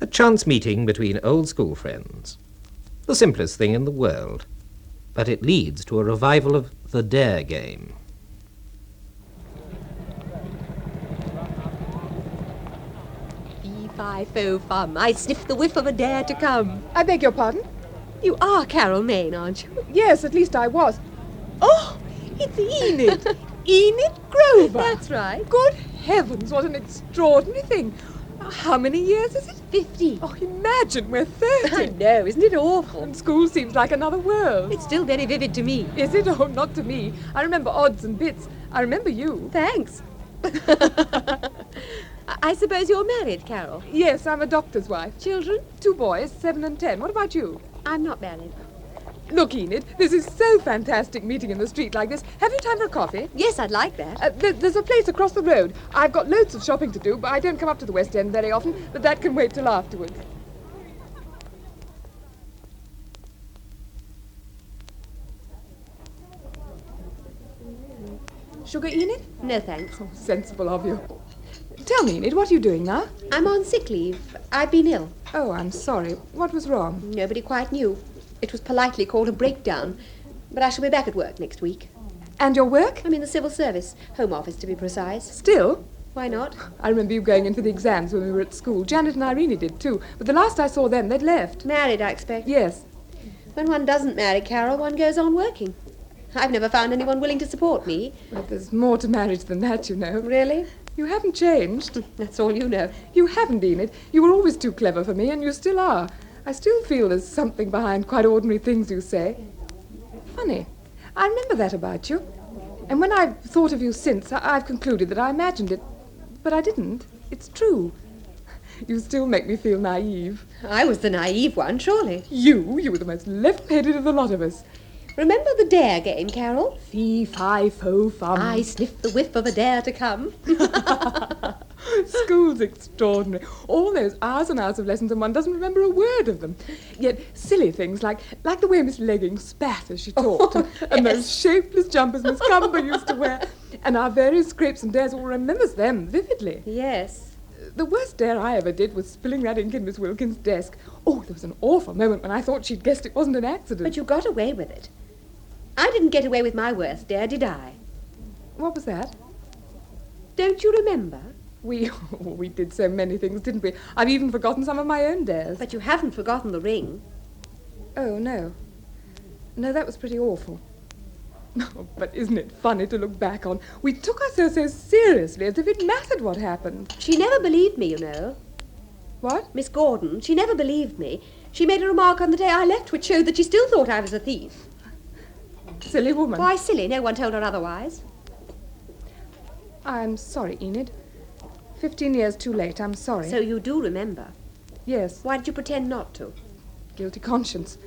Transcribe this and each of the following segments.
A chance meeting between old school friends. The simplest thing in the world. But it leads to a revival of the dare game. Fee-fi-fo-fum, I sniff the whiff of a dare to come. I beg your pardon? You are Carol Main, aren't you? Yes, at least I was. Oh, it's Enid. Enid Grover. That's right. Good heavens, what an extraordinary thing. How many years is it? 50. Oh, imagine, we're 30. I know, isn't it awful? And school seems like another world. It's still very vivid to me. Is it? Oh, not to me. I remember odds and bits. I remember you. Thanks. I suppose you're married, Carol? Yes, I'm a doctor's wife. Children? 2 boys, 7 and 10. What about you? I'm not married. Look, Enid, this is so fantastic meeting in the street like this. Have you time for a coffee? Yes, I'd like that. There's a place across the road. I've got loads of shopping to do, but I don't come up to the West End very often, but that can wait till afterwards. Sugar, Enid? No, thanks. Oh, sensible of you. Tell me, Enid, what are you doing now? I'm on sick leave. I've been ill. Oh, I'm sorry. What was wrong? Nobody quite knew. It was politely called a breakdown. But I shall be back at work next week. And your work? I'm in the civil service. Home office, to be precise. Still? Why not? I remember you going in for the exams when we were at school. Janet and Irene did, too. But the last I saw them, they'd left. Married, I expect. Yes. When one doesn't marry, Carol, one goes on working. I've never found anyone willing to support me. But there's more to marriage than that, you know. Really? You haven't changed. That's all you know. You haven't, Enid. You were always too clever for me, and you still are. I still feel there's something behind quite ordinary things you say. Funny. I remember that about you. And when I've thought of you since, I've concluded that I imagined it. But I didn't. It's true. You still make me feel naive. I was the naive one, surely. You were the most left-headed of the lot of us. Remember the dare game, Carol? Fee-fi-fo-fum. I sniff the whiff of a dare to come. School's extraordinary. All those hours and hours of lessons and one doesn't remember a word of them. Yet silly things like the way Miss Legging spat as she talked, and those shapeless jumpers Miss Cumber used to wear, and our various scrapes and dares, all remembers them vividly. Yes. The worst dare I ever did was spilling that ink in Miss Wilkins' desk. Oh, there was an awful moment when I thought she'd guessed it wasn't an accident. But you got away with it. I didn't get away with my worst dare, did I? What was that? Don't you remember? We did so many things, didn't we? I've even forgotten some of my own dares. But you haven't forgotten the ring. Oh, no. No, that was pretty awful. Oh, but isn't it funny to look back on? We took ourselves so seriously, as if it mattered what happened. She never believed me, you know. What? Miss Gordon, she never believed me. She made a remark on the day I left which showed that she still thought I was a thief. Silly woman. Why silly? No one told her otherwise. I'm sorry, Enid. 15 years too late, I'm sorry. So you do remember? Yes. Why did you pretend not to? Guilty conscience.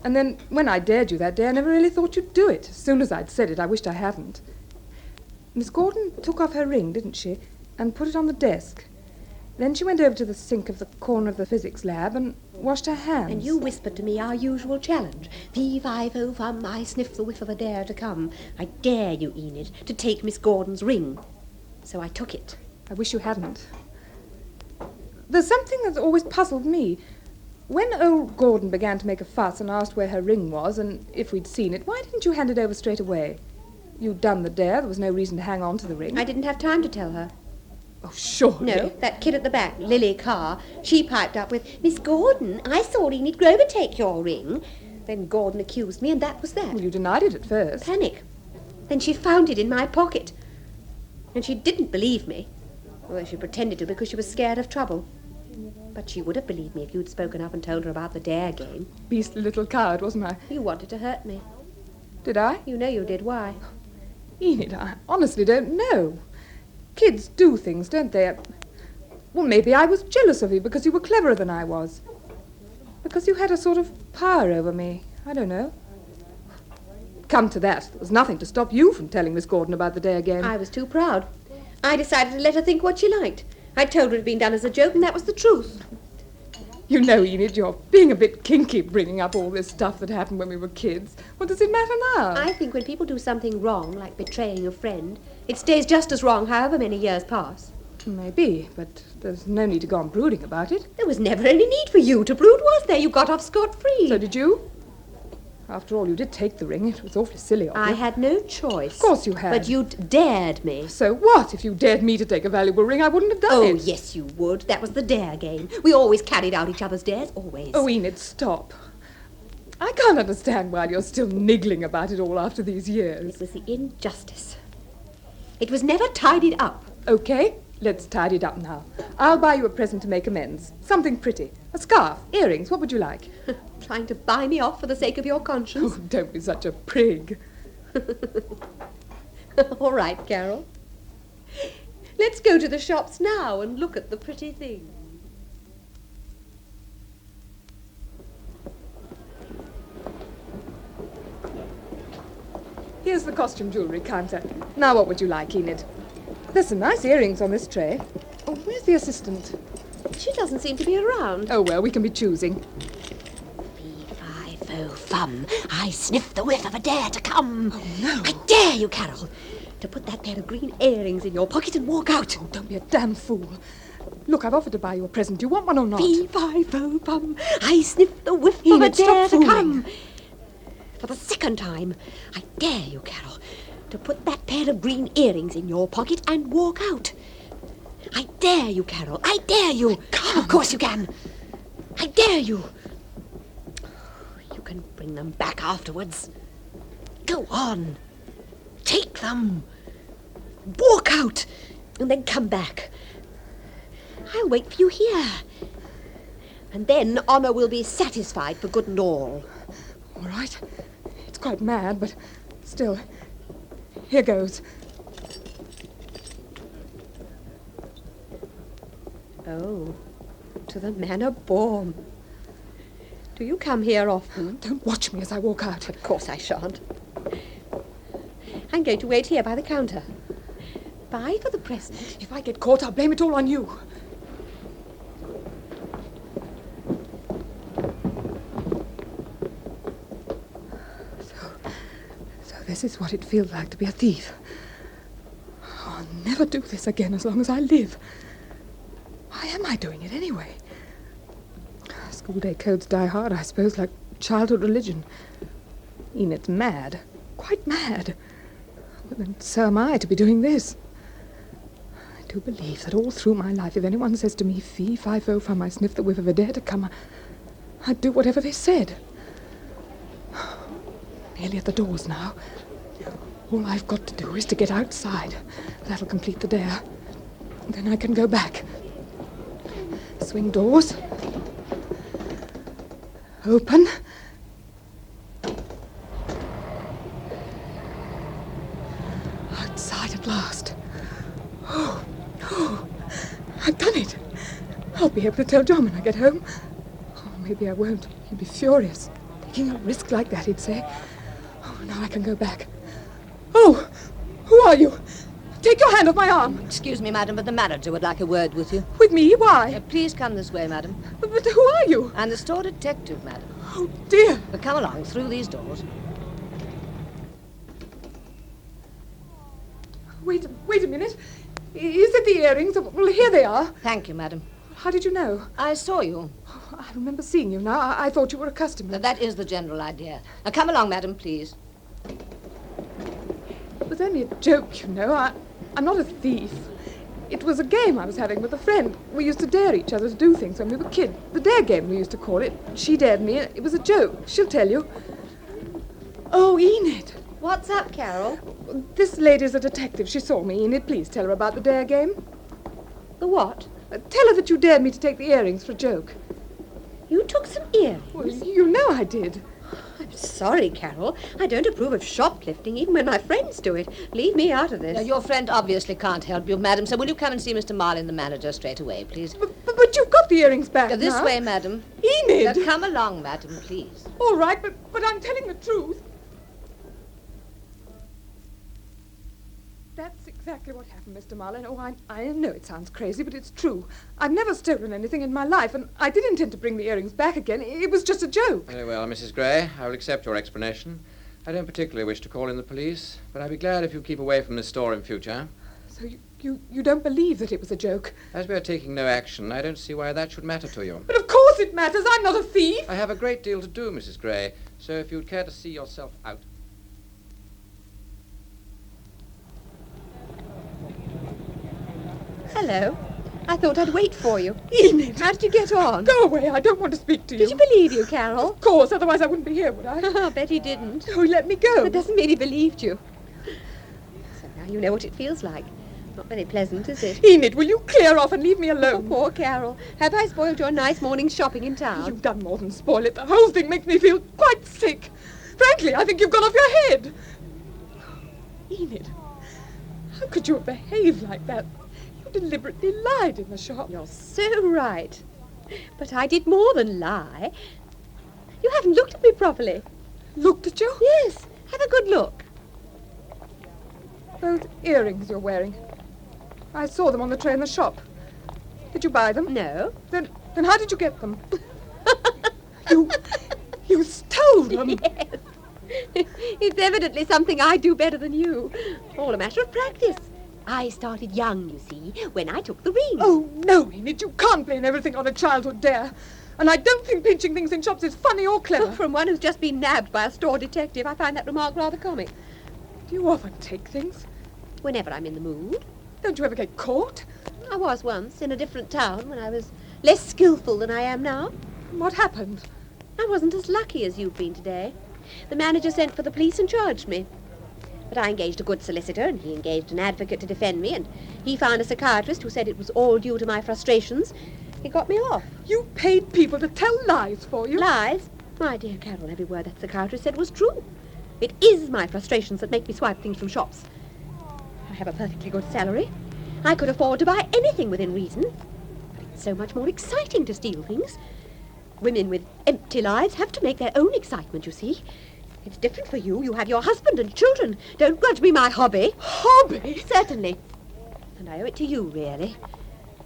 And then, when I dared you that day, I never really thought you'd do it. As soon as I'd said it, I wished I hadn't. Miss Gordon took off her ring, didn't she? And put it on the desk. Then she went over to the sink of the corner of the physics lab and washed her hands. And you whispered to me our usual challenge. Fee-fi-fo-fum, I sniff the whiff of a dare to come. I dare you, Enid, to take Miss Gordon's ring. So I took it. I wish you hadn't. There's something that's always puzzled me. When old Gordon began to make a fuss and asked where her ring was and if we'd seen it, why didn't you hand it over straight away? You'd done the dare. There was no reason to hang on to the ring. I didn't have time to tell her. Oh, surely. No, that kid at the back, Lily Carr, she piped up with, Miss Gordon, I saw Enid Grover take your ring. Then Gordon accused me, and that was that. Well, you denied it at first. Panic. Then she found it in my pocket. And she didn't believe me. Although she pretended to because she was scared of trouble. But she would have believed me if you'd spoken up and told her about the dare game. Beastly little coward, wasn't I? You wanted to hurt me. Did I? You know you did. Why? Enid, I honestly don't know. Kids do things, don't they? Well, maybe I was jealous of you because you were cleverer than I was. Because you had a sort of power over me. I don't know. Come to that, there was nothing to stop you from telling Miss Gordon about the dare game. I was too proud. I decided to let her think what she liked. I told her it had been done as a joke, and that was the truth. You know, Enid, you're being a bit kinky bringing up all this stuff that happened when we were kids. What does it matter now? I think when people do something wrong, like betraying a friend, it stays just as wrong however many years pass. Maybe, but there's no need to go on brooding about it. There was never any need for you to brood, was there? You got off scot-free. So did you? After all, you did take the ring. It was awfully silly of you. I had no choice. Of course you had. But you'd dared me. So what? If you dared me to take a valuable ring, I wouldn't have done it. Oh, yes, you would. That was the dare game. We always carried out each other's dares, always. Oh, Enid, stop. I can't understand why you're still niggling about it all after these years. It was the injustice. It was never tidied up. Okay, let's tidy it up now. I'll buy you a present to make amends. Something pretty. A scarf, earrings, what would you like? Trying to buy me off for the sake of your conscience. Oh, don't be such a prig. All right, Carol. Let's go to the shops now and look at the pretty things. Here's the costume jewellery counter. Now what would you like, Enid? There's some nice earrings on this tray. Oh, where's the assistant? She doesn't seem to be around. Oh, well, we can be choosing. Fee-fi-fo-fum. I sniff the whiff of a dare to come. Oh, no. I dare you, Carol, to put that pair of green earrings in your pocket and walk out. Oh, don't be a damn fool. Look, I've offered to buy you a present. Do you want one or not? Fee-fi-fo-fum. I sniff the whiff of a Enid, dare stop to fooling. come. For the second time, I dare you, Carol, to put that pair of green earrings in your pocket and walk out. I dare you, Carol. I dare you. Of course you can. I dare you. You can bring them back afterwards. Go on. Take them. Walk out. And then come back. I'll wait for you here. And then Honor will be satisfied for good and all. All right. It's quite mad, but still. Here goes. Oh, to the manor born. Do you come here often? Don't watch me as I walk out. Of course I shan't. I'm going to wait here by the counter. Bye for the present. If I get caught, I'll blame it all on you. So this is what it feels like to be a thief. I'll never do this again as long as I live. Why am I doing it anyway? School day codes die hard, I suppose, like childhood religion. Enid's mad. Quite mad. But then so am I to be doing this. I do believe that all through my life, if anyone says to me, fee-fi-fo-fum, I sniff the whiff of a dare to come, I'd do whatever they said. Nearly at the doors now. All I've got to do is to get outside. That'll complete the dare. Then I can go back. Swing doors. Open. Outside at last. Oh, I've done it. I'll be able to tell John when I get home. Oh, maybe I won't. He'll be furious. Taking a risk like that, he'd say. Oh, now I can go back. Oh, who are you? Take your hand off my arm. Excuse me, madam, but the manager would like a word with you. With me? Why? Please come this way, madam. But who are you? I'm the store detective, madam. Oh, dear. Come along, through these doors. Wait a minute. Is it the earrings? Well, here they are. Thank you, madam. How did you know? I saw you. Oh, I remember seeing you now. I thought you were a customer. That is the general idea. Now, come along, madam, please. It was only a joke, you know. I'm not a thief. It was a game I was having with a friend. We used to dare each other to do things when we were kids. The dare game, we used to call it. She dared me. It was a joke. She'll tell you. Oh, Enid. What's up, Carol? This lady's a detective. She saw me. Enid, please tell her about the dare game. The what? Tell her that you dared me to take the earrings for a joke. You took some earrings? Well, you know I did. I'm sorry, Carol. I don't approve of shoplifting, even when my friends do it. Leave me out of this. Now, your friend obviously can't help you, madam, so will you come and see Mr. Marlin, the manager, straight away, please? But you've got the earrings back This now. way, madam. Enid! Now, come along, madam, please. All right, but I'm telling the truth. That's exactly what happened, Mr. Marlin. Oh, I know it sounds crazy, but it's true. I've never stolen anything in my life, and I did intend to bring the earrings back again. It was just a joke. Very well, Mrs. Gray. I will accept your explanation. I don't particularly wish to call in the police, but I'd be glad if you keep away from this store in future. So You don't believe that it was a joke. As we are taking no action, I don't see why that should matter to you. But of course it matters. I'm not a thief. I have a great deal to do, Mrs. Gray, so if you'd care to see yourself out. Hello. I thought I'd wait for you. Enid! How did you get on? Go away. I don't want to speak to you. Did you believe you, Carol? Of course, otherwise I wouldn't be here, would I? I bet he didn't. Oh, let me go. That doesn't mean he believed you. So now you know what it feels like. Not very pleasant, is it? Enid, will you clear off and leave me Oh, alone? poor Carol. Have I spoiled your nice morning shopping in town? You've done more than spoil it. The whole thing makes me feel quite sick. Frankly, I think you've gone off your head. Enid, how could you have behaved like that? You deliberately lied in the shop. You're so right. But I did more than lie. You haven't looked at me properly. Looked at you? Yes, have a good look. Those earrings you're wearing. I saw them on the tray in the shop. Did you buy them? No. Then how did you get them? You stole them. Yes. It's evidently something I do better than you. All a matter of practice. I started young, you see, when I took the ring. Oh, no, Enid, you can't blame everything on a childhood dare. And I don't think pinching things in shops is funny or clever. From one who's just been nabbed by a store detective, I find that remark rather comic. Do you often take things? Whenever I'm in the mood. Don't you ever get caught? I was once in a different town when I was less skillful than I am now. What happened? I wasn't as lucky as you've been today. The manager sent for the police and charged me. But I engaged a good solicitor, and he engaged an advocate to defend me, and he found a psychiatrist who said it was all due to my frustrations. He got me off. You paid people to tell lies for you? Lies? My dear Carol, every word that psychiatrist said was true. It is my frustrations that make me swipe things from shops. I have a perfectly good salary. I could afford to buy anything within reason. But it's so much more exciting to steal things. Women with empty lives have to make their own excitement, you see. It's different for you. You have your husband and children. Don't grudge me my hobby. Hobby? Certainly. And I owe it to you, really.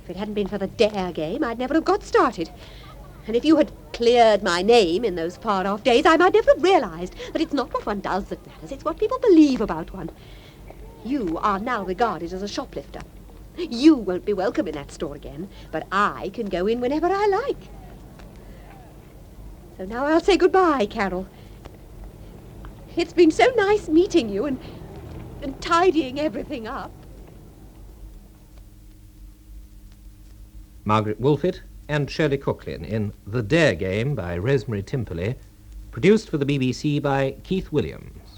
If it hadn't been for the dare game, I'd never have got started. And if you had cleared my name in those far-off days, I might never have realized that it's not what one does that matters, it's what people believe about one. You are now regarded as a shoplifter. You won't be welcome in that store again, but I can go in whenever I like. So now I'll say goodbye, Carol. It's been so nice meeting you and tidying everything up. Margaret Wolfit and Shirley Cooklin in The Dare Game by Rosemary Timperley, produced for the BBC by Keith Williams.